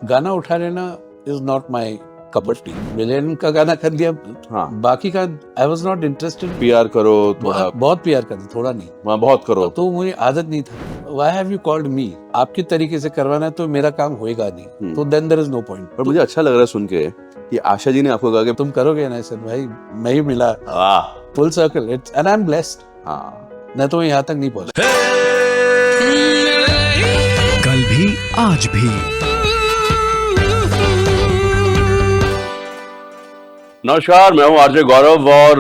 गाना उठा लेना is not my cup of T. Million का गाना कर लिया, हाँ। बाकी का I was not interested. PR करो थोड़ा, बहुत प्यार करते, थोड़ा नहीं, वहाँ बहुत करो। तो मुझे आदत नहीं था। व्हाई हैव यू कॉल्ड मी? आपके तरीके से करवाना है तो मेरा काम होएगा नहीं, तो then there is no point. पर मुझे अच्छा लग रहा है सुन के कि आशा जी ने आपको कहा कि तुम करोगे ना सर भाई, मैं ही मिला, वाह। Full circle, it's and I am blessed. हाँ, मैं तो यहाँ तक नहीं पहुंचा। कल भी आज भी। नमस्कार, मैं हूँ आरजे गौरव और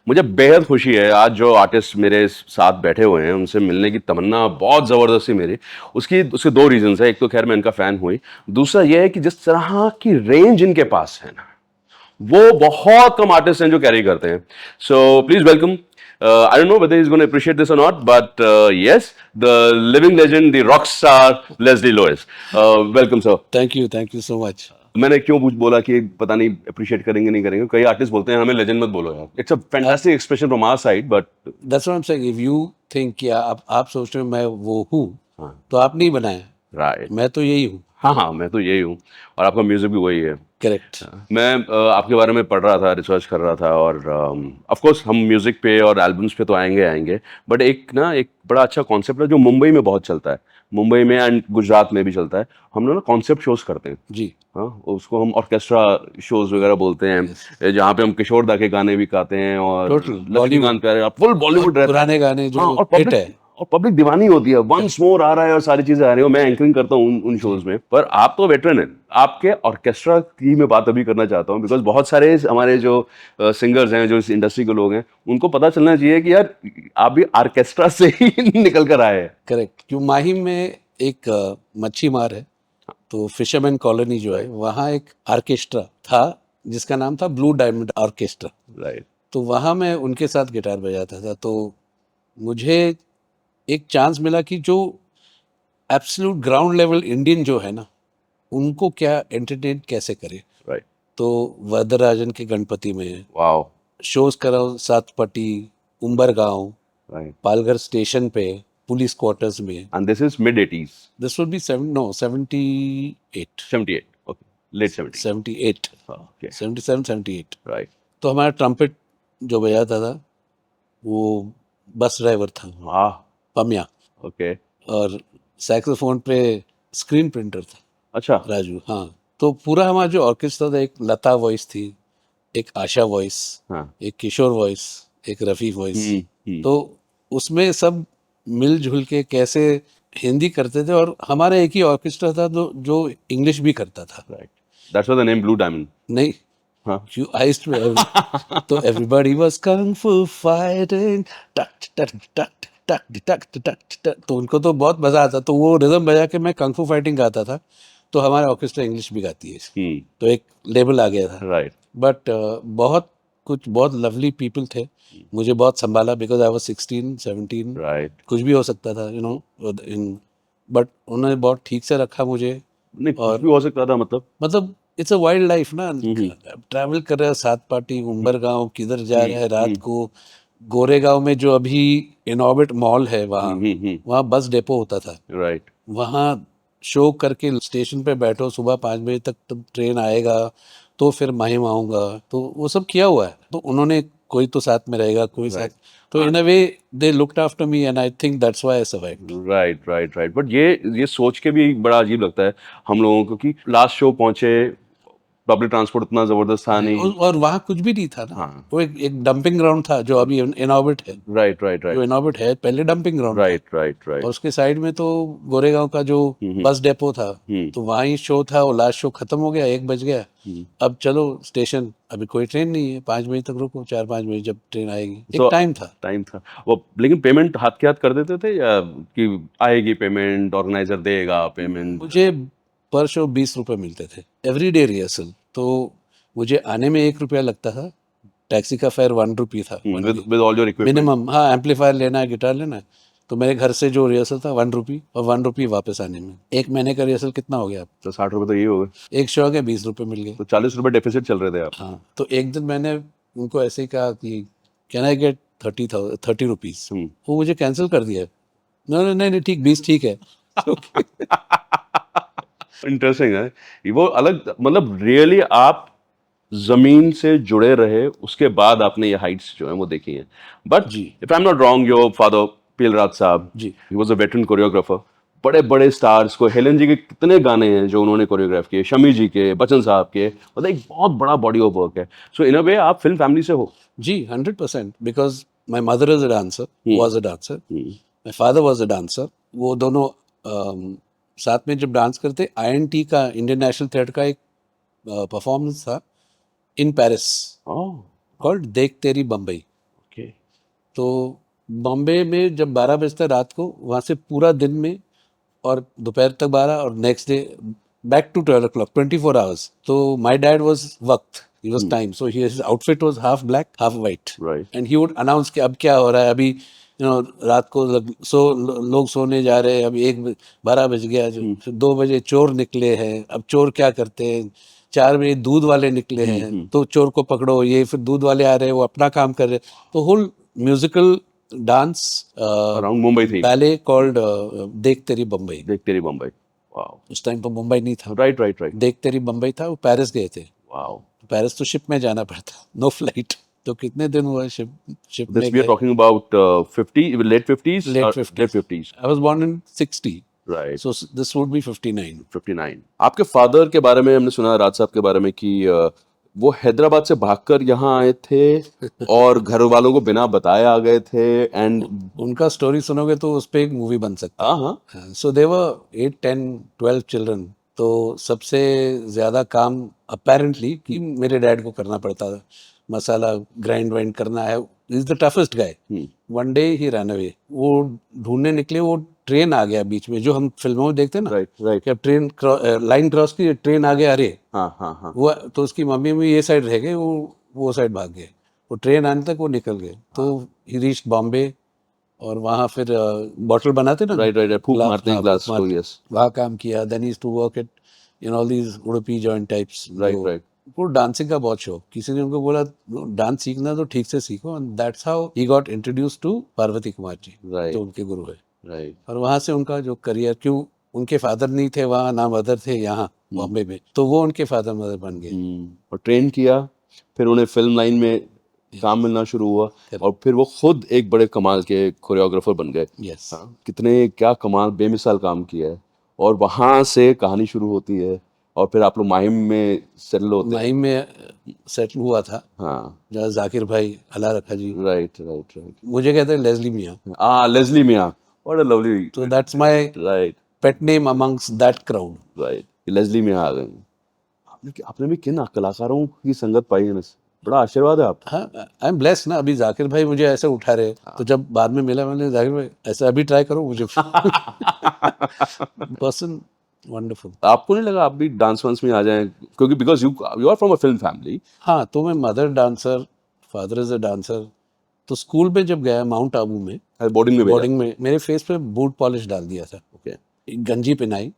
मुझे बेहद खुशी है आज जो आर्टिस्ट मेरे साथ बैठे हुए हैं उनसे मिलने की तमन्ना बहुत ज़बरदस्ती मेरी। उसके दो रीजंस है। एक तो खैर मैं इनका फ़ैन हुई, दूसरा ये है कि जिस तरह की रेंज इनके पास है ना, वो बहुत कम आर्टिस्ट हैं जो कैरी करते हैं। So please welcome, I don't know whether he's going to appreciate this or not, but yes, the living legend, the rock star, Leslie Lewis. Welcome, sir. Thank you so much. मैंने क्यों बोला कि पता नहीं appreciate करेंगे नहीं करेंगे। कई आर्टिस्ट बोलते हैं हमें लेजेंड मत बोलो यार। It's a fantastic expression from our side, but that's what I am saying. If you think कि आप सोच रहे हो मैं वो हूँ, तो आप नहीं बनाए, राइट। मैं तो यही हूँ। हाँ, मैं तो यही हूँ और आपका म्यूजिक भी वही है। करेक्ट। मैं आपके बारे में पढ़ रहा था, रिसर्च कर रहा था और ऑफ कोर्स हम म्यूजिक पे और एल्बम्स पे तो आएंगे, बट एक बड़ा अच्छा कॉन्सेप्ट है जो मुंबई में बहुत चलता है, मुंबई में एंड गुजरात में भी चलता है। हम लोग ना कॉन्सेप्ट शोज करते हैं जी। हाँ, उसको हम ऑर्केस्ट्रा शोज वगैरह बोलते हैं, जहाँ पे हम किशोर दा के गाने भी गाते हैं और टोटल लक्ष्मीकांत प्यारे, फुल बॉलीवुड रहता है। पुराने गाने जो हाँ, हिट है। और पब्लिक दीवानी होती है। वंस मोर आ रहा है और सारी चीजें आ रही हो। मैं एंकरिंग करता हूँ उन शोज में, पर आप तो वेटरन हैं। आपके ऑर्केस्ट्रा की मैं बात अभी करना चाहता हूँ, बिकॉज बहुत सारे हमारे जो सिंगर्स हैं, जो इस इंडस्ट्री के लोग हैं, उनको पता चलना चाहिए कि यार आप भी ऑर्केस्ट्रा से ही निकल कर आए हैं। करेक्ट। क्यों माहिम में एक मच्छी मार है, तो फिशरमैन कॉलोनी जो है वहाँ एक ऑर्केस्ट्रा था जिसका नाम था ब्लू डायमंड ऑर्केस्ट्रा। राइट। तो वहाँ मैं उनके साथ गिटार बजाता था। तो मुझे एक चांस मिला कि जो एब्सोल्यूट ग्राउंड लेवल इंडियन जो है ना, उनको क्या एंटरटेन कैसे करे। राइट। तो वरदराजन के गणपति में वाओ। शोज कराओ, सातपट्टी, उम्बरगांव, राइट। पालघर स्टेशन पे, पुलिस क्वार्टर्स में। And this is mid 80s। This would be 78 78, okay, late 70। 78, okay. 77, 78। Right. तो हमारा ट्रम्पेट जो बजाता था वो बस ड्राइवर था, वाह। पमिया। ओके। और सैक्सोफोन पे स्क्रीन प्रिंटर था, अच्छा। राजू। हाँ, तो पूरा हमारा जो ऑर्केस्ट्रा था, एक लता वॉइस थी, एक आशा वॉइस, हाँ। एक किशोर वॉइस, एक रफ़ी वॉइस। हम्म। तो उसमें सब मिलजुल के कैसे हिंदी करते थे। और हमारा एक ही ऑर्केस्ट्रा था जो इंग्लिश भी करता था। Right. That's why the name blue diamond. नहीं, हाँ। you I used to तो everybody was kung fu fighting, टक टक टक टक टक टक टक। तो उनको तो बहुत मजा आता, तो वो रिदम बजा के मैं कंग फू फाइटिंग गाता था। तो हमारा ऑर्केस्ट्रा इंग्लिश भी गाती है इसकी। तो एक लेबल आ गया था। राइट। बट बहुत लवली पीपल थे। मुझे बहुत संभाला, बिकॉज आई वाज 16 17। राइट। कुछ भी हो सकता था, इन बट उन्होंने बहुत ठीक से रखा मुझे। नहीं, कुछ भी हो सकता था मतलब। इट्स अ वाइल्ड लाइफ ना। ट्रैवल कर रहे हैं, सात पार्टी, उम्बरगांव, किधर जा रहे हैं रात को। गोरेगांव में जो अभी इनॉर्बिट मॉल है, वहाँ बस डेपो होता था। राइट। वहाँ शो करके स्टेशन पे बैठो, सुबह 5 बजे तक तब ट्रेन आएगा, तो फिर माहिम आऊँगा। तो वो सब किया हुआ है। तो उन्होंने कोई तो साथ में रहेगा, कोई साथ। तो in a way they looked after me and I think that's why I survived. Right. But ये सोच के भी बड़ा अजीब लगता है हम लोगों को कि लास्ट शो पहुंचे, पब्लिक ट्रांसपोर्ट उतना जबरदस्त था नहीं। और वहाँ कुछ भी नहीं था ना। हाँ। वो एक डंपिंग ग्राउंड था जो अभी इनॉर्बिट है। राइट। जो इनॉर्बिट है पहले डंपिंग ग्राउंड था। राइट। और उसके साइड में तो गोरेगांव का जो बस डेपो था, तो वहाँ ही शो था। वो लास्ट शो खत्म हो गया, 1 बज गया। अब चलो स्टेशन, अभी कोई ट्रेन नहीं है, 5 बजे तक रुको, 4-5 बजे जब ट्रेन आएगी। एक टाइम था। वो लेकिन पेमेंट हाथ के हाथ कर देते थे या कि आएगी पेमेंट, ऑर्गेनाइजर देगा पेमेंट? मुझे पर शो 20 रुपये मिलते थे, एवरीडे रिहर्सल। तो मुझे आने में 1 रुपया लगता था। टैक्सी का फेयर 1 रुपी था, with all your equipment minimum. हाँ, एम्पलीफायर लेना है, गिटार लेना है। तो मेरे घर से जो रिहर्सल था 1 रुपी, और 1 रुपी वापस आने में। 1 महीने का रिहर्सल कितना हो गया? तो 60 रुपए तो ये हो गए। एक शो के 20 रुपये मिल गए। तो 40 रुपए डेफिसिट चल रहे थे आप। हाँ, तो एक दिन मैंने उनको ऐसे ही कहा कि कैन आई गेट 30 रुपीज। वो मुझे कैंसिल कर दिया। नहीं नहीं नहीं, ठीक, 20 ठीक है। इंटरेस्टिंग है ये वो अलग मतलब रियली आप जमीन से जुड़े रहे उसके बाद आपने ये हाइट्स जो है वो देखी हैं बट जी। If I am not wrong your father P L Raj साहब ji. He was a veteran choreographer बड़े बड़े स्टार्स को हेलन जी के कितने गाने हैं जो उन्होंने कोरियोग्राफ किए शमी जी के बच्चन साहब के मतलब एक बहुत बड़ा बॉडी ऑफ वर्क है सो इन अ वे आप फिल्म फैमिली से हो जी 100% because my mother is a dancer was a dancer my father was a dancer वो दोनों साथ में जब डांस करते INT का इंडियन नेशनल थिएटर का एक परफॉर्मेंस था इन पेरिस ओह कॉल्ड देख तेरी बम्बई। ओके तो बॉम्बे में जब 12 बजता रात को वहाँ से पूरा दिन में और दोपहर तक 12 और next day back to 12 o'clock 24 hours। तो माई डैड वॉज वक्त ही was time so his outfit was half black half white right and he would announce कि अब क्या हो रहा है अभी रात को लोग सोने जा रहे हैं अभी 12 बज गया जो फिर 2 बजे चोर निकले हैं अब चोर क्या करते हैं 4 बजे दूध वाले निकले हैं तो चोर को पकड़ो ये फिर दूध वाले आ रहे हैं वो अपना काम कर रहे हैं तो whole musical dance around Mumbai थी बैले कॉल्ड देख तेरी बम्बई। देख तेरी बम्बई वाओ उस टाइम पर मुंबई नहीं था राइट राइट राइट देख तेरी बम्बई था वो पेरिस गए थे वाओ पेरिस तो शिप में जाना पड़ता नो फ्लाइट तो कितने दिन हुआ शिप This में we are गए talking about 50, late 50s? Late 50s. Late 50s. I was born in 60 Right. so this would be 59 59. आपके फादर के बारे में हमने सुना राज साहब के बारे में कि वो हैदराबाद से भागकर यहाँ आए थे और घर वालों को बिना बताए आ गए थे एंड उनका स्टोरी सुनोगे तो उस पे एक मूवी बन सकता हाँ है सो देवर 8 10 12 चिल्ड्रन तो सबसे ज्यादा काम अपेरेंटली कि मेरे डैड को करना पड़ता था मसाला ग्राइंड वाइंड करना है is the toughest guy one day he run away वो ढूंढने निकले वो ट्रेन आ गया बीच में जो हम फिल्मों में देखते हैं ना राइट राइट कि अब ट्रेन लाइन क्रॉस की ट्रेन आ गया अरे हाँ वो तो उसकी मम्मी भी ये साइड रह गए वो साइड भाग गए वो ट्रेन आने तक वो निकल गए तो ही रीच बॉम्बे और वहाँ फिर बॉटल बनाते ना राइट राइट फूक मारते हैं ग्लास को यस वहाँ काम किया then he to work at in all these Udupi joint types right right वो डांसिंग का बहुत शौक किसी ने उनको बोला डांस सीखना तो ठीक से सीखो and that's how he got introduce to Parvati Kumar ji Right. जो उनके गुरु है राइट और वहाँ से उनका जो करियर क्यों उनके फादर नहीं थे वहाँ ना मदर थे यहाँ बॉम्बे में तो वो उनके फादर मदर बन गए और ट्रेन किया फिर उन्हें फिल्म लाइन में काम मिलना शुरू हुआ और फिर वो खुद एक बड़े कमाल के कोरियोग्राफर बन गए यस कितने क्या कमाल बेमिसाल काम किया है और वहां से कहानी शुरू होती है और फिर आप लोग माहिम में सेटल होते हैं माहिम में सेटल हुआ था हाँ जहाँ जाकिर भाई अल्लाह रखा जी राइट राइट राइट मुझे कहते हैं Leslie Miyan Leslie Miyan what a lovely तो that's my right pet name amongst that crowd right Leslie Miyan आ गई आपने भी किन कलाकारों की संगत पाई है बड़ा आशीर्वाद है आप हाँ आई एम ब्लेस्ड ना अभी जाकिर भाई मुझे ऐसे उठा रहे तो जब बाद में मिला मैंने जाकिर भाई ऐसे अभी ट्राई करो मुझे पर्सन वंडरफुल आपको नहीं लगा आप भी डांस वांस में आ जाएं क्योंकि because you are from a film family हाँ तो मैं mother dancer father is a dancer तो स्कूल में जब गया माउंट आबू में बोर्डिंग में बोर्डिंग में मेरे फेस पे बूट पॉलिश डाल दिया था ओके एक गंजी पहनाई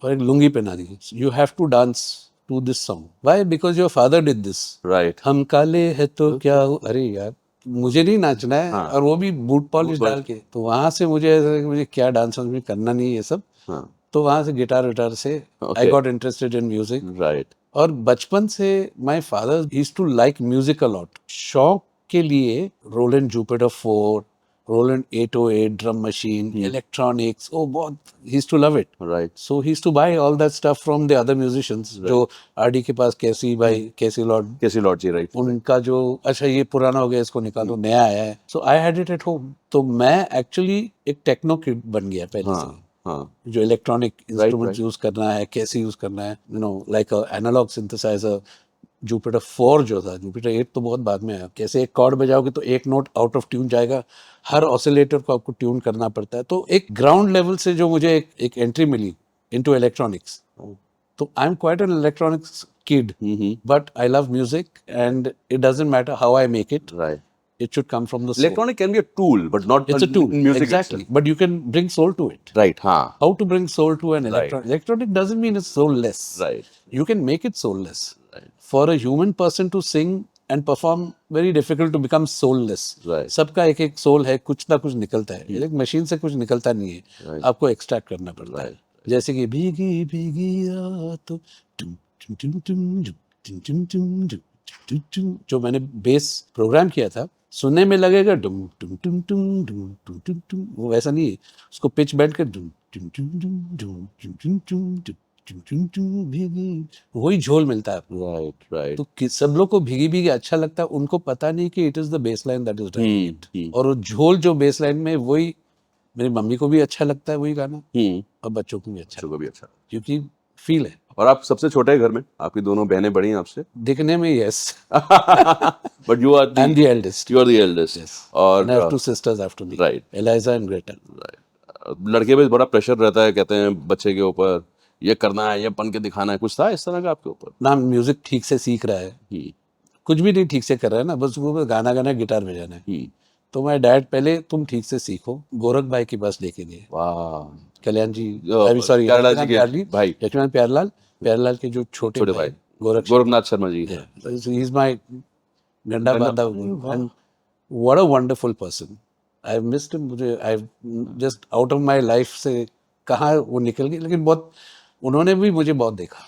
और एक लुंगी पहना दी you have to dance to this song why because your father did this right हम काले है तो क्या हो अरे यार मुझे नहीं नाचना है हाँ। और वो भी बूट पॉलिश डाल के तो वहां से मुझे ऐसा लगा कि मुझे क्या डांस में करना नहीं है ये सब हाँ तो वहां से गिटार विटार से I got interested in music right और बचपन से my father used to like music a lot शौक के लिए Roland Jupiter 4 Roland 808 drum machine electronics ओ बहुत used to love it right so used to buy all that stuff from the other musicians जो आरडी के पास कैसी भाई कैसी लॉर्ड कैसी लॉर्ड जी राइट उनका जो अच्छा ये पुराना हो गया इसको निकालो नया आया है so I had it at home तो मैं एक्चुअली एक टेक्नो किड बन गया पहले से हाँ जो इलेक्ट्रॉनिक इंस्ट्रूमेंट्स right. यूज करना है कैसे यूज करना है you know like analog synthesizer Jupiter 4 जो था जुपिटर 8 तो बहुत बाद में आया कैसे एक कॉर्ड बजाओगे तो एक नोट आउट ऑफ ट्यून जाएगा हर ऑसिलेटर को आपको ट्यून करना पड़ता है तो एक ग्राउंड लेवल से जो मुझे एक एंट्री मिली इनटू इलेक्ट्रॉनिक्स तो I am quite an electronics kid but I love music and it doesn't matter how I make it right it should come from the soul. Electronic can be a tool but not It's a tool, music exactly. But you can bring soul to it. Right हाँ How to bring soul to an electronic? Electronic doesn't mean it's soulless. Right You can make it soulless. Right. For a human person to sing and perform, very difficult to become soulless. Right. सबका एक soul है, कुछ ना कुछ निकलता है. एक machine से कुछ निकलता नहीं है. Right. आपको extract करना पड़ता है. जैसे कि भीगी भीगी रातों टुम टुम टुम टुम टुम टुम टुम टुम टुम टुम, जो मैंने बेस प्रोग्राम किया था, सुनने में लगेगा डुम टुम टुम टुम डुम टुम टुम टुम, वो वैसा नहीं है, उसको पिच बैंड कर डुम टुम टुम टुम डुम टुम टुम टुम टुम टुम टुम भीगी, वही झोल मिलता है आपको। Right right. तो सब लोग को भीगी भीगी अच्छा लगता है, उनको पता नहीं कि it is the base line that is driving it, और वो झोल जो बेस लाइन में, वही मेरी मम्मी को भी अच्छा लगता है वही गाना, और बच्चों को भी अच्छा, बच्चों को भी अच्छा। क्योंकि फील है। और आप सबसे छोटे हैं घर में, आपकी दोनों बहनें बड़ी हैं आपसे? दिखने में yes, but you are I am the eldest, you are the eldest. और and I have two sisters after me, right. Eliza and Greta. लड़के पे बड़ा प्रेशर रहता है, कहते हैं बच्चे के ऊपर, ये करना है, ये बन के दिखाना है, कुछ था इस तरह का आपके ऊपर? ना म्यूजिक ठीक से सीख रहा है, कुछ भी नहीं ठीक से कर रहा है ना, बस वो गाना गाना गिटार बजाना है। तो मैं डैड पहले तुम ठीक से सीखो, गोरख भाई के पास लेके गए, वाह, कल्याण जी, सॉरी प्यारेलाल जी के भाई, लक्ष्मण प्यारेलाल के जो छोटे भाई Gorakhnath Sharma ji, he is my गंडा बांधा, and what a wonderful person, I missed him, मुझे I just out of my life से कहाँ वो निकल गए, लेकिन बहुत उन्होंने भी मुझे बहुत देखा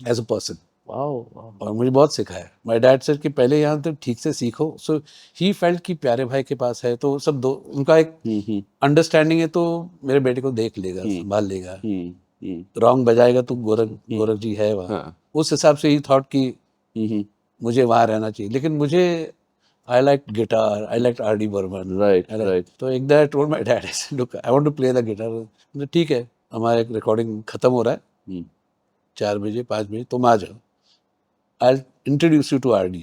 एज अ पर्सन, और मुझे बहुत सिखाया। माय डैड सेड कि पहले यहाँ तो ठीक से सीखो, सो ही फेल्ट कि प्यारे भाई के पास है तो सब दो, उनका एक अंडरस्टैंडिंग है, तो मेरे बेटे को देख लेगा, संभाल लेगा, रॉन्ग बजाएगा तो गोरख जी है वहाँ, उस हिसाब से ही थॉट कि मुझे वहाँ रहना चाहिए। लेकिन मुझे I liked guitar, I liked R.D. Burman. Right. तो एक दिन I told my dad, I said, look, I want to play the guitar. तो ठीक है, हमारा एक रिकॉर्डिंग खत्म हो रहा है, 4 बजे 5 बजे तुम आ जाओ, I'll introduce you to R.D.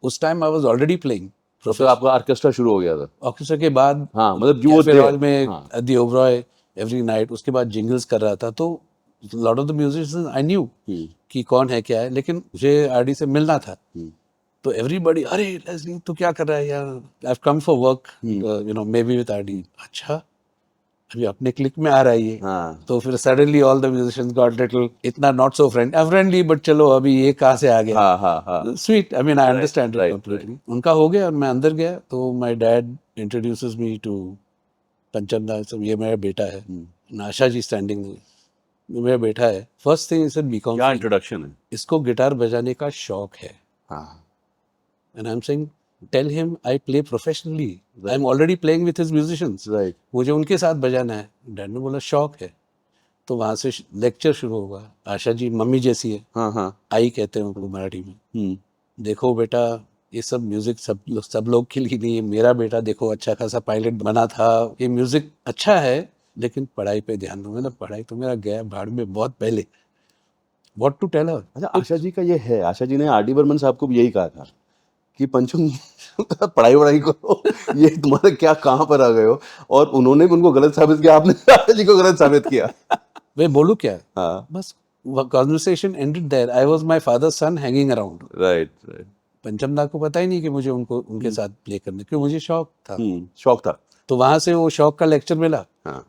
उस time I was already playing. तो आपका ऑर्केस्ट्रा शुरू हो गया था? ऑर्केस्ट्रा के बाद, हाँ, मतलब जो कैफे रॉयल में at the Oberoi every night, उसके बाद जिंगल्स कर रहा था, तो lot of the musicians I knew कि कौन है क्या है, लेकिन मुझे R.D. से मिलना था। तो एवरीबडी, अरे लेस्ली तू क्या कर रहा है यार, I have come for work, you know, may be with RD. अच्छा, अभी अपने क्लिक में आ रहा है ये, तो फिर suddenly all the musicians got little, इतना नॉट सो फ्रेंडली, बट चलो अभी ये कहाँ से आ गया, sweet, I mean I understand completely. उनका हो गया और मैं अंदर गया, तो my dad introduces me to Pancham da, सब ये मेरा बेटा है, आशा जी स्टैंडिंग मेरा बेटा है। फर्स्ट थिंग इज बीकॉम, क्या इंट्रोडक्शन है, इसको गिटार बजाने का शौक है, and I'm saying, tell him I play professionally. Right. I'm already playing with his musicians. Right. मुझे उनके साथ बजाना है। डैड ने बोला शौक है, तो वहाँ से लेक्चर शुरू होगा। आशा जी मम्मी जैसी है, आई कहते हैं उनको मराठी में। देखो बेटा, ये सब म्यूजिक सब लोग के लिए नहीं है, मेरा बेटा देखो अच्छा खासा पायलट बना था, ये म्यूजिक अच्छा है, लेकिन पढ़ाई पे ध्यान दो। मतलब पढ़ाई तो मेरा गया भाड़ में बहुत पहले। What to tell her? अच्छा, आशा जी का ये है, आशा जी ने आर.डी. बर्मन साहब को भी यही कहा था कि पंचम पढ़ाई वढ़ाई करो, ये तुम्हारे क्या कहाँ पर आ गए हो, और उन्होंने भी उनको गलत साबित किया, आपने आशा जी को गलत साबित किया। मैं बोलूँ क्या? बस conversation ended there. I was my father's son hanging around. Right. Pancham da को पता ही नहीं कि मुझे उनके साथ प्ले करने, क्योंकि मुझे शौक था। तो वहां से वो शौक का लेक्चर मिला।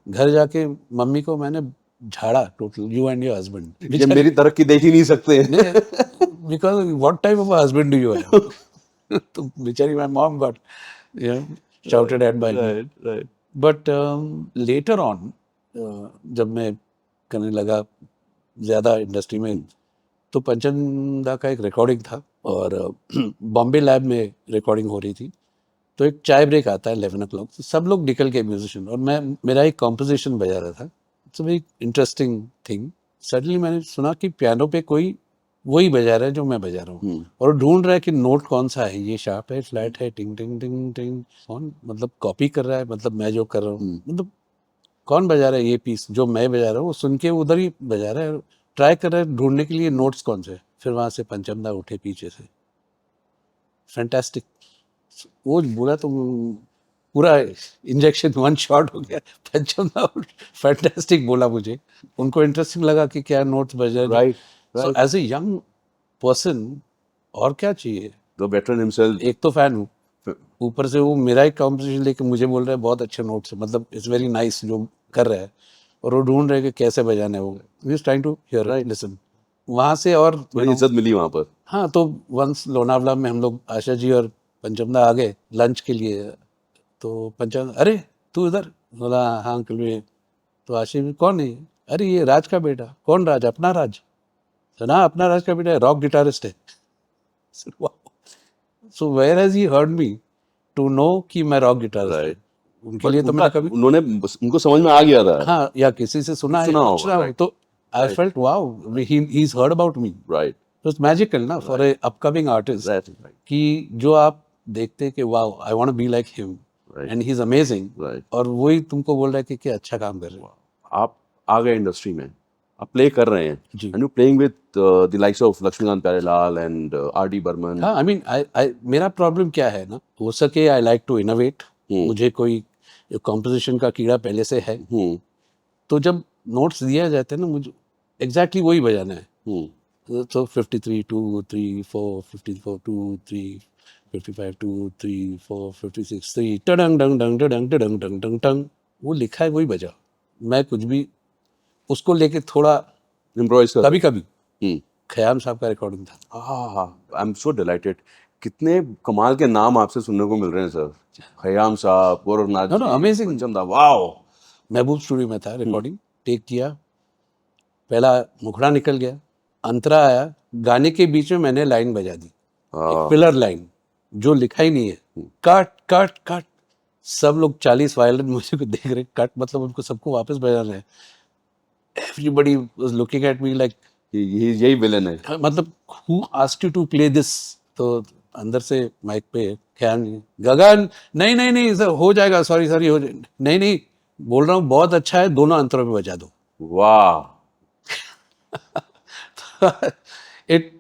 घर जाके मम्मी को मैंने झाड़ा total, you and your husband, ये मेरी तरक्की देख ही नहीं सकते, because what type of husband do you have. तो बेचारी my mom got shouted at by me. But later on जब मैं करने लगा ज़्यादा इंडस्ट्री में, तो पंचम दा का एक रिकॉर्डिंग था और बॉम्बे लैब में रिकॉर्डिंग हो रही थी। तो एक चाय ब्रेक आता है 11 o'clock, तो सब लोग निकल के म्यूजिशियन, और मेरा एक कॉम्पोजिशन बजा रहा था। It's a very interesting thing. Suddenly मैंने सुना कि पियानो पे कोई वही बजा रहा है जो मैं बजा रहा हूँ, और ढूंढ रहा है कि नोट कौन सा है, ये शार्प है, फ्लैट है, टिंग टिंग टिंग टिंग, कौन मतलब कॉपी कर रहा है, मतलब मैं जो कर रहा हूँ, मतलब कौन बजा रहा है ये पीस जो मैं बजा रहा हूँ, वो सुन के उधर ही बजा रहा है, ट्राई कर रहा है ढूंढने के लिए नोट्स कौन से। फिर वहां से पंचम दा उठे पीछे से, फैंटास्टिक, वो बोला तो पूरा इंजेक्शन वन शॉट हो गया। पंचम दा फैंटास्टिक बोला, मुझे उनको इंटरेस्टिंग लगा कि क्या नोट्स बजा रहे। Right. So as a young person और क्या चाहिए, द वेटरन हिमसेल्फ। एक तो फैन हूँ, ऊपर से वो मेरा एक कॉम्पोजिशन लेके मुझे बोल रहा है बहुत अच्छे नोट्स है, मतलब इट्स वेरी नाइस जो कर रहा है, और वो ढूंढ रहे कि कैसे बजाना है। वो he is trying to hear right listen. वहाँ से और बड़ी इज्जत मिली वहाँ पर। हाँ, तो वंस लोनावला में हम लोग, आशा जी और पंचम दा आ गए लंच के लिए। तो पंचम, अरे तू इधर, बोला हाँ अंकल। में तो आशा जी कौन है, अरे ये राज का बेटा। कौन राज? अपना राज। ना अपना राज का बेटा है, रॉक गिटारिस्ट है। So where has he heard me to know कि मैं रॉक गिटारिस्ट Right. हूँ। उनके लिए तो मैंने कभी उन्होंने उनको समझ में आ गया था. हाँ या किसी से सुना है, सुना कुछ होगा, ना हो, right. तो I felt wow he is heard about me. Right. तो इट्स मैजिकल ना for a upcoming artist Right. कि जो आप देखते हैं कि wow I want to be like him Right. And he is amazing, Right. और वही तुमको बोल रहा है कि अच्छा काम कर रहे हो। आप आ गए इंडस्ट्री में, आप प्ले कर रहे हैं, जी। And you playing with the likes of Laxmikant Pyarelal and R D. Burman. हाँ आई मीन आई मेरा प्रॉब्लम क्या है ना, हो सके आई लाइक टू इनोवेट। मुझे कोई कॉम्पोजिशन का कीड़ा पहले से है, हम्म. तो जब नोट्स दिया जाते हैं ना, मुझे एग्जैक्टली वही बजाना है। हम्म. So 53 2 3 4 54 2 3 55 2 3 4 56 3 टडंग डंग डंग डंग डंग डंग डंग डंग, वो लिखा है वही बजा। मैं कुछ भी उसको लेके थोड़ा इम्प्रोवाइज कर. कभी कभी हम्म. खयाम साहब का रिकॉर्डिंग था। I am so dilated. कितने कमाल के नाम आपसे सुनने को मिल रहे हैं सर. खयाम साहब, गोरखनाथ No, no, जी, amazing. पंचम दा, वाओ. महबूब स्टूडियो में था रिकॉर्डिंग, टेक किया, पहला मुखड़ा निकल गया, अंतरा आया, गाने के बीच में मैंने लाइन बजा दी, एक पिलर लाइन जो लिखा ही नहीं है, कट कट कट। सब लोग 40 वायलिन मुझे को देख रहे, कट मतलब उनको सबको वापस बजाना है। Everybody was looking at me like यही विलन है. मतलब who asked you to play this. तो अंदर से माइक पे ख्याल गगन, नहीं नहीं नहीं सर हो जाएगा, सॉरी सॉरी हो जाए, नहीं नहीं बोल रहा हूँ बहुत अच्छा है, दोनों अंतरों पे बजा दो। वाह. It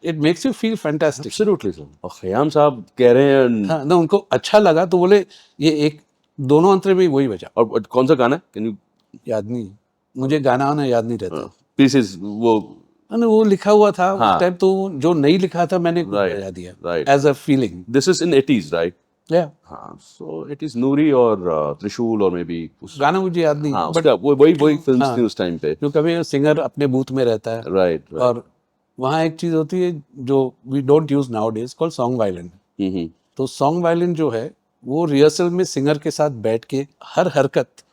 it makes you feel fantastic. Absolutely sir. और खयाम साहब कह रहे हैं. हाँ ना, उनको अच्छा लगा तो बोले ये एक दोनों अंतरे में वही बजा। और कौन सा गाना है? कैन यू याद नहीं, मुझे गाना आना याद नहीं रहता। पीसेस वो. ना वो लिखा हुआ था हाँ. उस टाइम, तो जो नहीं लिखा था मैंने Right, बजा दिया right. As a feeling. This is in 80s, right? या हाँ. सो इट इज नूरी और त्रिशूल और मे बी उस. गाना मुझे याद नहीं, हाँ, बट उसका वही फिल्म्स हाँ. थी उस टाइम पे. जो कभी सिंगर अपने बूथ में रहता है, राइट. और वहाँ एक चीज होती है जो we don't use nowadays, called song violin. Hmm. तो सॉन्ग वायलिन जो है वो रिहर्सल में सिंगर के साथ बैठ के हर हरकत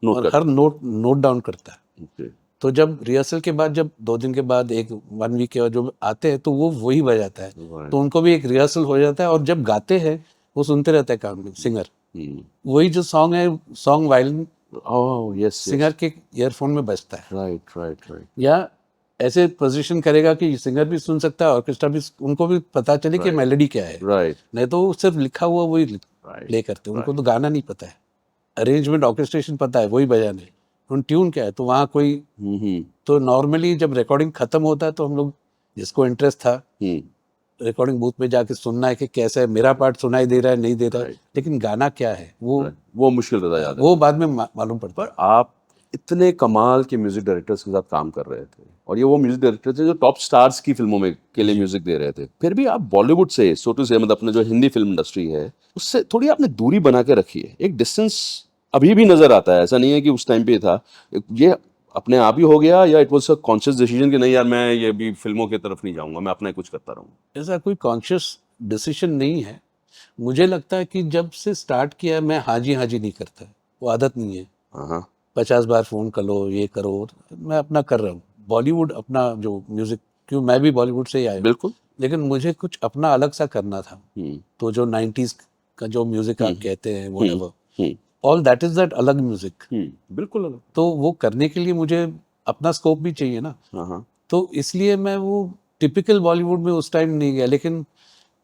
नोट और कर. हर नोट डाउन करता है। Okay. तो जब रिहर्सल के बाद, जब 2 दिन के बाद, 1 वीक के बाद जो आते हैं, तो वो वही बजाता है। Right. तो उनको भी एक रिहर्सल हो जाता है, और जब गाते हैं वो सुनते रहते हैं काम में सिंगर। वही जो सॉन्ग है, song violin Oh yes. Singer के ईयरफोन में बजता है, Right. या ऐसे पोजीशन करेगा कि सिंगर भी सुन सकता है, ऑर्केस्ट्रा भी, उनको भी पता चले कि मेलोडी क्या है। Right. नहीं तो वो सिर्फ लिखा हुआ वही Right. प्ले करते हैं, उनको तो गाना नहीं पता है, अरेंजमेंट ऑर्केस्ट्रेशन पता है, वही बजाने, उन ट्यून क्या है। तो वहाँ कोई, तो नॉर्मली जब रिकॉर्डिंग खत्म होता है तो हम लोग, जिसको इंटरेस्ट था, रिकॉर्डिंग बूथ में जाके सुनना है कि कैसा है, मेरा पार्ट सुनाई दे रहा है नहीं दे रहा है, लेकिन गाना क्या है वो मुश्किल रहता जाता है. वो बाद में मालूम पड़ता है। पर आप इतने कमाल के म्यूजिक डायरेक्टर्स के साथ काम कर रहे थे, और ये वो म्यूजिक डायरेक्टर थे जो टॉप स्टार्स की फिल्मों में के लिए म्यूजिक दे रहे थे, फिर भी आप बॉलीवुड से, सो टू से, मतलब अपने जो हिंदी फिल्म इंडस्ट्री है उससे थोड़ी आपने दूरी बना के रखी है. एक डिस्टेंस अभी भी नजर आता है. ऐसा नहीं है कि उस टाइम पे था. ये अपने आप ही हो गया, या it was a conscious decision कि नहीं यार मैं ये भी फिल्मों की तरफ नहीं जाऊंगा, मैं अपना ही कुछ करता रहूंगा? ऐसा कोई कॉन्शियस डिसीजन नहीं है। मुझे लगता है कि जब से स्टार्ट किया है, मैं हाजी नहीं करता, वो आदत नहीं है। हाँ. 50 बार फोन कर लो, ये करो, मैं अपना कर रहा हूँ। बॉलीवुड अपना जो म्यूजिक, क्यों मैं भी बॉलीवुड से ही आया हूँ, बिल्कुल. लेकिन मुझे कुछ अपना अलग सा करना था। तो जो 90s का जो म्यूजिक आप कहते हैं, whatever, all that is that अलग म्यूजिक। बिल्कुल अलग. तो वो करने के लिए मुझे अपना स्कोप भी चाहिए ना। हाँ. तो इसलिए मैं वो टिपिकल बॉलीवुड में उस टाइम नहीं गया। लेकिन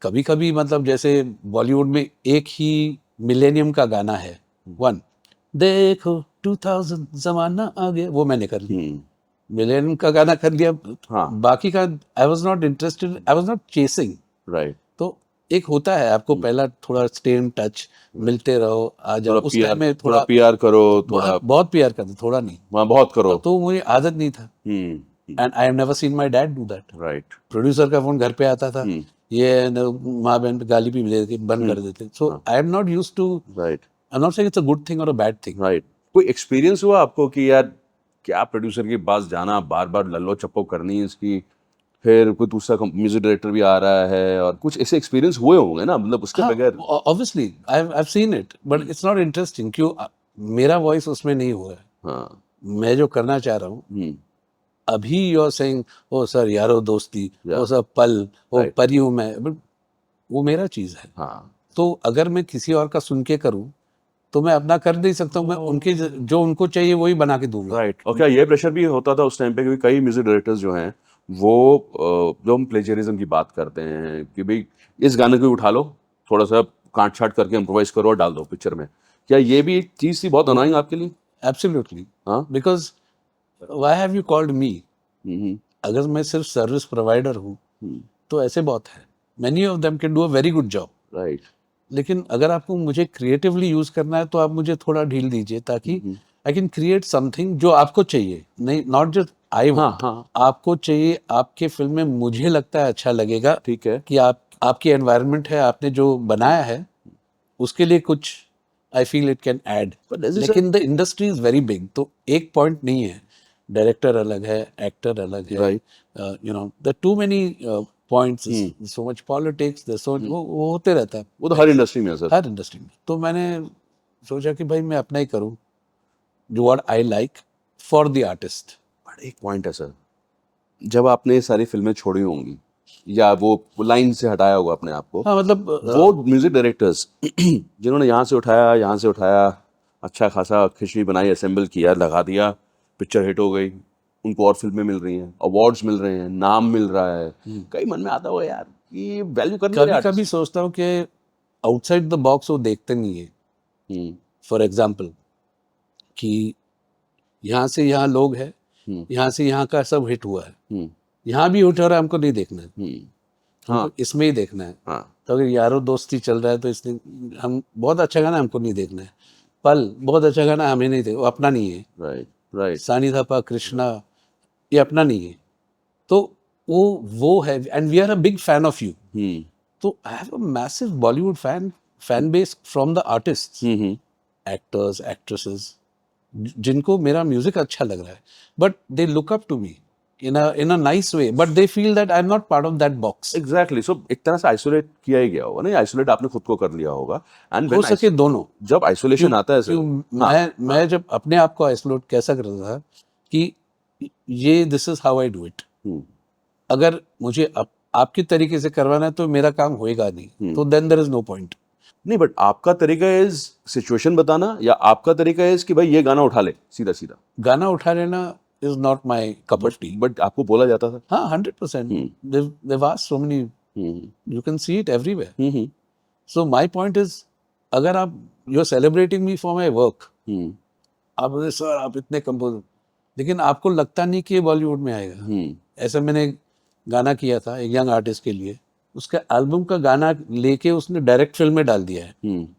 कभी कभी, मतलब जैसे बॉलीवुड में एक ही मिलेनियम का गाना है, वन, देखो 2000 जमाना आ गया, वो मैंने कर लिया। मिलेनियम का गाना कर लिया। हाँ. बाकी का I was not interested, I was not chasing. Right. तो एक होता है आपको पहला थोड़ा स्टे इन टच, मिलते रहो, आ जाओ। उस टाइम में थोड़ा पीआर करो, थोड़ा बहुत प्यार करते, थोड़ा नहीं, वहाँ बहुत करो. तो मुझे आदत नहीं था। And I have never seen my dad do that. Right. Producer का फोन घर पे आता था, ये माँ बहन पे गाली भी दे देते, बंद कर देते। So I am not used to, right. I am not saying it's a good thing or a bad thing. Right. कोई एक्सपीरियंस हुआ आपको कि यार क्या प्रोड्यूसर के पास जाना, बार बार लल्लो चप्पो करनी है इसकी, फिर कोई दूसरा म्यूजिक डायरेक्टर भी आ रहा है, और कुछ ऐसे एक्सपीरियंस हुए होंगे ना, मतलब उसके बगैर? Obviously I have seen it, but it's not interesting. क्यों? मेरा वॉइस उसमें नहीं हुआ है। हाँ. मैं जो करना चाह रहा हूँ, हम्म, अभी you are saying oh sir यारो दोस्ती, Yeah. ओ सर पल, ओ Right. परी हूँ मैं, but वो मेरा चीज़ है। हाँ, तो अगर मैं किसी और का सुन के करूँ तो मैं अपना कर नहीं सकता हूँ, मैं उनके जो उनको चाहिए वही बना के दूंगा। राइट। और क्या ये प्रेशर भी होता था उस टाइम पे, क्योंकि कई म्यूजिक डायरेक्टर्स जो हैं वो जो हम प्लेजरिज्म की बात करते हैं कि भाई इस गाने को उठा लो, थोड़ा सा काट छाट करके इम्प्रोवाइज करो और डाल दो पिक्चर में, क्या ये भी एक चीज़ थी बहुत अनोइंग आपके लिए? एब्सोल्युटली, हाँ। Because why have you called me? Hmm, अगर मैं सिर्फ सर्विस प्रोवाइडर हूँ तो ऐसे बहुत है, many of them can do a very good job. Right. लेकिन अगर आपको मुझे क्रिएटिवली यूज करना है तो आप मुझे थोड़ा ढील दीजिए ताकि आई कैन क्रिएट समथिंग जो आपको चाहिए, नहीं नॉट जस्ट आई हाँ, वांट। हाँ। आपको चाहिए, आपके फिल्म में मुझे लगता है अच्छा लगेगा ठीक है। कि आपकी एनवायरनमेंट है, आपने जो बनाया है उसके लिए कुछ I feel it can add. But as you said- लेकिन the industry is very big, तो एक पॉइंट नहीं है, डायरेक्टर अलग है, एक्टर अलग है, Right. You know the two many points, so much politics, वो होते रहता है वो तो हर इंडस्ट्री में है सर। हर इंडस्ट्री में। तो मैंने सोचा कि भाई मैं अपना ही करूं, जो what I like for the artist. But एक पॉइंट है सर, जब आपने ये सारी फिल्में छोड़ी होंगी या वो लाइन से हटाया होगा अपने आप को, हाँ मतलब वो म्यूजिक डायरेक्टर्स जिन्होंने यहाँ से उठाया, अच्छा खासा खिचड़ी बनाई, असेंबल किया, लगा दिया, पिक्चर हिट हो गई, उनको और फिल्में मिल रही हैं, अवार्ड्स मिल रहे हैं, नाम मिल रहा है, कई मन में आता होगा यार कि वैल्यू करने कभी कभी सोचता हूँ कि आउटसाइड द बॉक्स वो देखते नहीं है। कभी फॉर एग्जाम्पल कि यहाँ से यहाँ लोग हैं, यहाँ से यहाँ का सब हिट हुआ है, यहाँ भी हिट हो रहा है, हमको नहीं देखना है, हमको इसमें ही देखना है। हाँ, तो अगर यारो दोस्ती चल रहा है तो इसलिए हम बहुत अच्छा गाना हमको नहीं देखना है, पल बहुत अच्छा गाना हमें नहीं देखना, वो अपना नहीं है, राइट, राइट। सानी थापा कृष्णा ये अपना नहीं है। तो वो है, and we are a big fan of you. तो I have a massive Bollywood fan base from the artists, actors, actresses, जिनको मेरा म्यूजिक अच्छा लग रहा है, but they look up to me in a nice way, but they feel that I am not part of that box. Exactly. So एक तरह से isolate किया ही गया होगा, नहीं आइसोलेट आपने खुद को कर लिया होगा। एंड हो सके दोनों। जब आइसोलेशन आता है क्यों सर, मैं जब अपने आप को आइसोलेट कैसा करता था कि ये this is how I do it, अगर मुझे आपके तरीके से करवाना है तो मेरा काम होएगा नहीं, तो then there is no point. नहीं, बट आपका तरीका इज सिचुएशन बताना, या आपका तरीका इज कि भाई ये गाना उठा ले सीधा सीधा? गाना उठा लेना is not my cup of T. But आपको बोला जाता था? हाँ 100%, they've asked so many, you can see it everywhere. So my point is, अगर आप you're celebrating me for my work, आप बोले सर आप इतने कंपोजर, लेकिन आपको लगता नहीं कि ये बॉलीवुड में आएगा। ऐसा मैंने एक गाना किया था एक यंग आर्टिस्ट के लिए, उसका एल्बम का गाना लेके उसने डायरेक्ट फिल्म में डाल दिया है,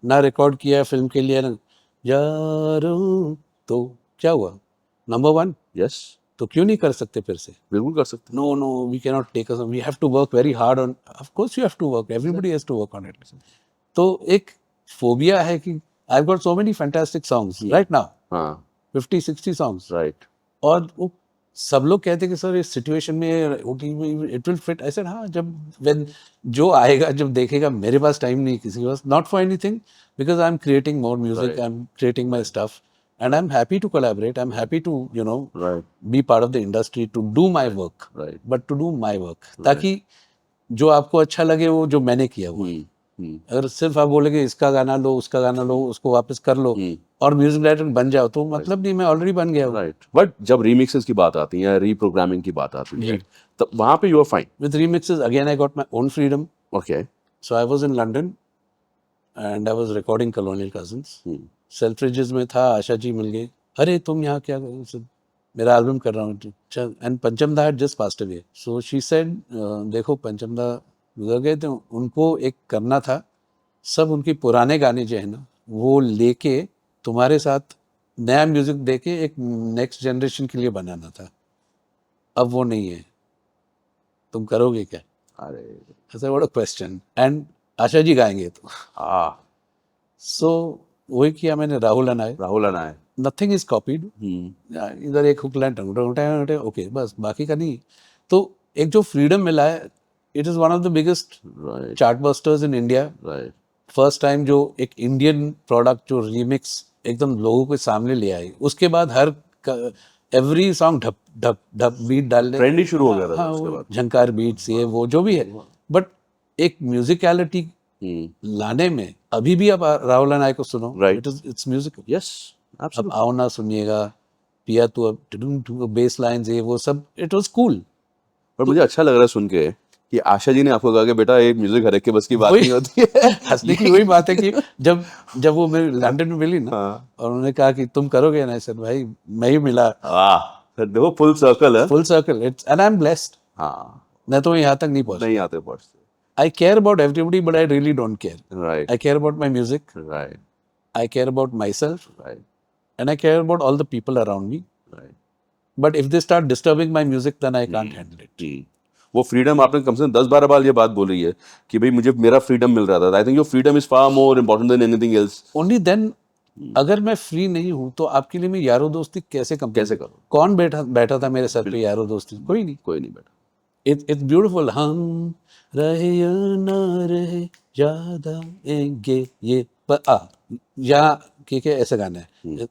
ना रिकॉर्ड किया है फिल्म के लिए, ना यारो। तो क्या हुआ, नंबर 1। यस, तो क्यों नहीं कर सकते फिर से? बिल्कुल कर सकते। No, no, we cannot take us. We have to work very hard on. Of course, you have to work. Everybody has to work on it. तो एक फोबिया है कि I've got so many fantastic songs right now, हाँ, 50-60 songs, right. और वो सब लोग कहते हैं कि सर इस सिचुएशन में इट विल फिट। ऐसे हाँ, जब when जो आएगा, जब देखेगा, मेरे पास टाइम नहीं किसी के पास, not for anything, because I am creating more music, I am creating my stuff, and I'm happy to collaborate. I'm happy to, you know, Right. be part of the industry, to do my work, Right. but to do my work, ताकि जो आपको अच्छा लगे वो जो मैंने किया वो। अगर सिर्फ आप बोलेंगे इसका गाना लो, उसका गाना लो, उसको वापस कर लो और म्यूजिक डायरेक्टर बन जाओ, तो मतलब नहीं, मैं ऑलरेडी बन गया हूँ। राइट। बट जब रीमिक्सेस की बात आती है, रीप्रोग्रामिंग की बात आती है, तब वहां पे you are fine With remixes, again I got my own freedom. Okay. So I was in London and I was recording Colonial Cousins. सेल्फ्रिजेस में था, आशा जी मिल गई, अरे तुम यहाँ क्या कर रहे हो? मेरा एल्बम कर रहा हूँ। एंड पंचम दा had just passed away, so she said देखो पंचम दा गुजर गए, तो उनको एक करना था, सब उनके पुराने गाने जो है ना वो लेके तुम्हारे साथ नया म्यूजिक देके एक नेक्स्ट जनरेशन के लिए बनाना था। अब वो नहीं है, तुम करोगे क्या? अरे ऐसा बड़ा क्वेश्चन। एंड आशा जी गाएंगे तो सो वही किया मैंने, राहुल अनाय, नथिंग इज कॉपीड, इधर एक हुक लाइन ओके बस, बाकी का नहीं। तो एक जो फ्रीडम मिला है, it is one of the biggest chart busters in India. First time जो एक इंडियन प्रोडक्ट जो रीमिक्स एकदम लोगों के सामने ले आई, उसके बाद हर एवरी सॉन्ग ढप ढप ढप बीट डाल दे, ट्रेंड ही शुरू हो गया था हाँ, उसके वो बाद। झंकार बीट्स ये वो जो भी है, बट एक म्यूजिकलिटी लाने में अभी भी आप राहुल एंड आई को सुनो, Right. It's musical. यस अब आओ ना सुनिएगा, पिया तू अब बेस लाइन्स ये वो सब, इट वाज कूल। पर मुझे अच्छा लग रहा है सुन के कि आशा जी ने आपको कहा कि बेटा ये म्यूजिक हर एक के बस की बात वही- नहीं होती है। हंसने की वही बात है कि जब वो मेरे लंदन में मिली ना, हाँ। और उन्होंने कहा कि तुम करोगे ना, सर भाई मैं ही मिला, वाह, फिर देखो फुल सर्कल है। Full circle, it's and I am blessed. हाँ, मैं तो यहाँ तक नहीं पहुंचा। नहीं आते पहुंचते। I care about everybody but I really don't care. Right I care about my music, right I care about myself, right and I care about all the people around me. Right. But if they start disturbing my music then I can't handle it. वो freedom आपने कम से कम 10-12 बार ये बात बोली है कि भाई मुझे मेरा फ्रीडम मिल रहा था। I think your freedom is far more important than anything else. Only then, अगर मैं फ्री नहीं हूँ तो आपके लिए मैं यारो दोस्ती कैसे कम कैसे करूं? कौन बैठा था मेरे सर पे यारो दोस्ती? कोई नहीं। कोई नहीं बेटा। It's beautiful. हम रहे या ना रहे याद आएंगे ये पर या के ऐसे गाना है।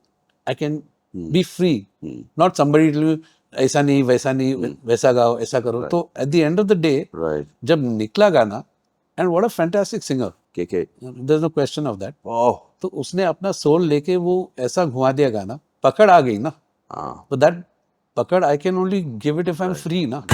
I can be free, not somebody ऐसा नहीं वैसा नहीं वैसा गाओ ऐसा करो। तो at the end of the day right. जब निकला गाना, and what a fantastic singer, के there is no question of that. Oh तो उसने अपना सोल लेके वो ऐसा घुमा दिया गाना, पकड़ आ गई ना। हाँ। But that पकड़ I can only give it if I'm free ना।